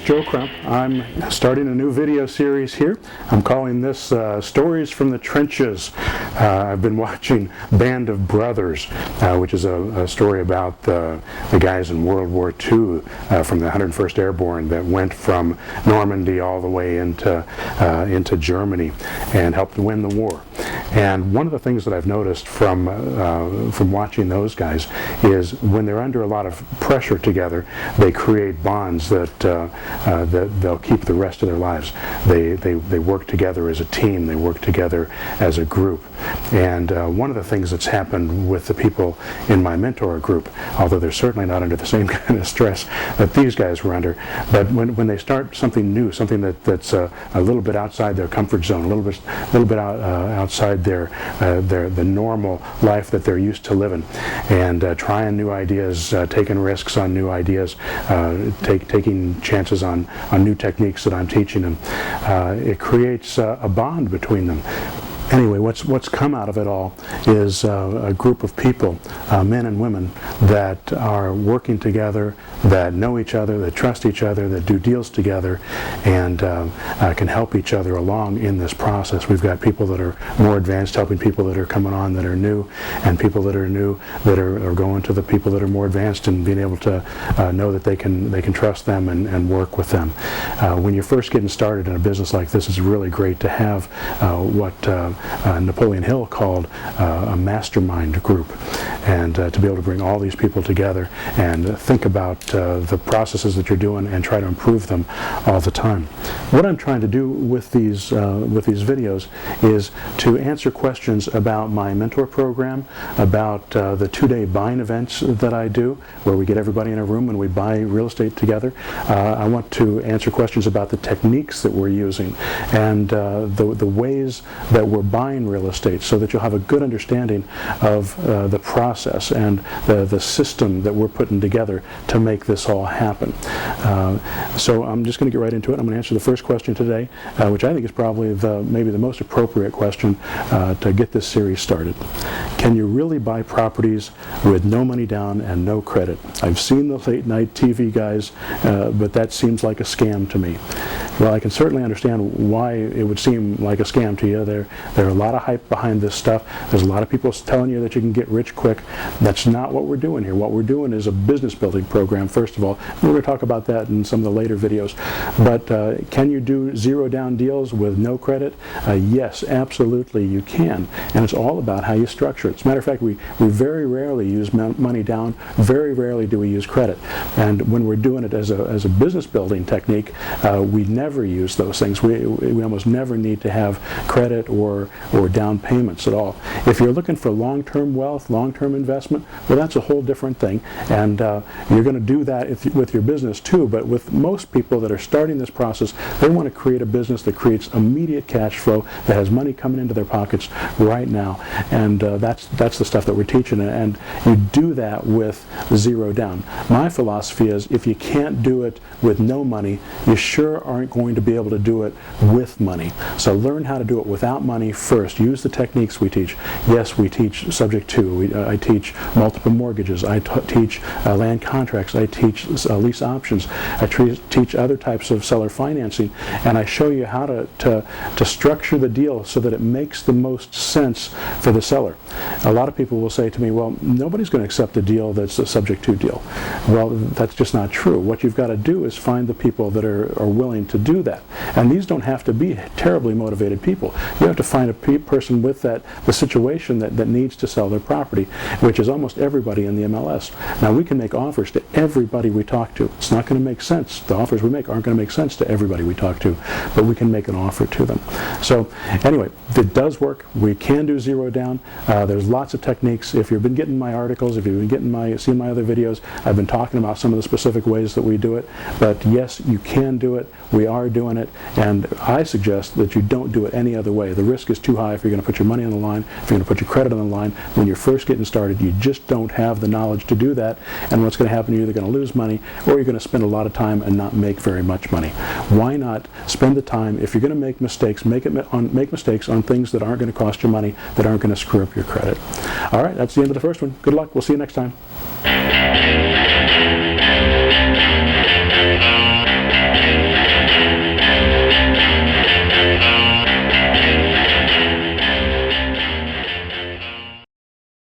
Joe Crump. I'm starting a new video series here. I'm calling this Stories from the Trenches. I've been watching Band of Brothers, which is a story about the guys in World War II from the 101st Airborne that went from Normandy all the way into Germany and helped win the war. And one of the things that I've noticed from watching those guys is when they're under a lot of pressure together, they create bonds that they'll keep the rest of their lives. They work together as a team. They work together as a group. And one of the things that's happened with the people in my mentor group, although they're certainly not under the same kind of stress that these guys were under, but when they start something new, something that's a little bit outside their comfort zone, a little bit outside the normal life that they're used to living, and trying new ideas, taking risks on new ideas, taking chances on new techniques that I'm teaching them, it creates a bond between them. Anyway, what's come out of it all is a group of people, men and women, that are working together, that know each other, that trust each other, that do deals together, and can help each other along in this process. We've got people that are more advanced helping people that are coming on that are new, and people that are new that are going to the people that are more advanced and being able to know that they can trust them and work with them. When you're first getting started in a business like this, it's really great to have what Napoleon Hill called a mastermind group, and to be able to bring all these people together and think about the processes that you're doing and try to improve them all the time. What I'm trying to do with these videos is to answer questions about my mentor program, about the 2-day buying events that I do, where we get everybody in a room and we buy real estate together. I want to answer questions about the techniques that we're using and the ways that we're buying real estate, so that you'll have a good understanding of the process and the system that we're putting together to make this all happen. So I'm just going to get right into it. I'm going to answer the first question today, which I think is probably maybe the most appropriate question to get this series started. Can you really buy properties with no money down and no credit? I've seen the late night TV guys, but that seems like a scam to me. Well, I can certainly understand why it would seem like a scam to you. There are a lot of hype behind this stuff. There's a lot of people telling you that you can get rich quick. That's not what we're doing here. What we're doing is a business building program, first of all. We're going to talk about that in some of the later videos. But can you do zero down deals with no credit? Yes, absolutely you can. And it's all about how you structure it. As a matter of fact, we very rarely use money down. Very rarely do we use credit. And when we're doing it as a business building technique, we never use those things. We almost never need to have credit or down payments at all. If you're looking for long-term wealth, long-term investment, well, that's a whole different thing. And you're going to do that with your business too. But with most people that are starting this process, they want to create a business that creates immediate cash flow, that has money coming into their pockets right now. And that's the stuff that we're teaching. And you do that with zero down. My philosophy is, if you can't do it with no money, you sure aren't going to be able to do it with money. So learn how to do it without money first. Use the techniques we teach. Yes, we teach subject to. I teach multiple mortgages. I teach land contracts. I teach lease options. I teach other types of seller financing, and I show you how to structure the deal so that it makes the most sense for the seller. A lot of people will say to me, well, nobody's going to accept a deal that's a subject to deal. Well, that's just not true. What you've got to do is find the people that are willing to do that. And these don't have to be terribly motivated people. You have to find a person with the situation that needs to sell their property, which is almost everybody in the MLS. Now, we can make offers to everybody we talk to. It's not going to make sense. The offers we make aren't going to make sense to everybody we talk to, but we can make an offer to them. So anyway, it does work. We can do zero down. There's lots of techniques. If you've been getting my articles, if you've been seeing my other videos, I've been talking about some of the specific ways that we do it. But yes, you can do it. We are doing it, and I suggest that you don't do it any other way. The risk is too high if you're going to put your money on the line, if you're going to put your credit on the line. When you're first getting started, you just don't have the knowledge to do that, and what's going to happen, you're either going to lose money or you're going to spend a lot of time and not make very much money. Why not spend the time? If you're going to make mistakes, make mistakes on things that aren't going to cost you money, that aren't going to screw up your credit. All right, that's the end of the first one. Good luck. We'll see you next time.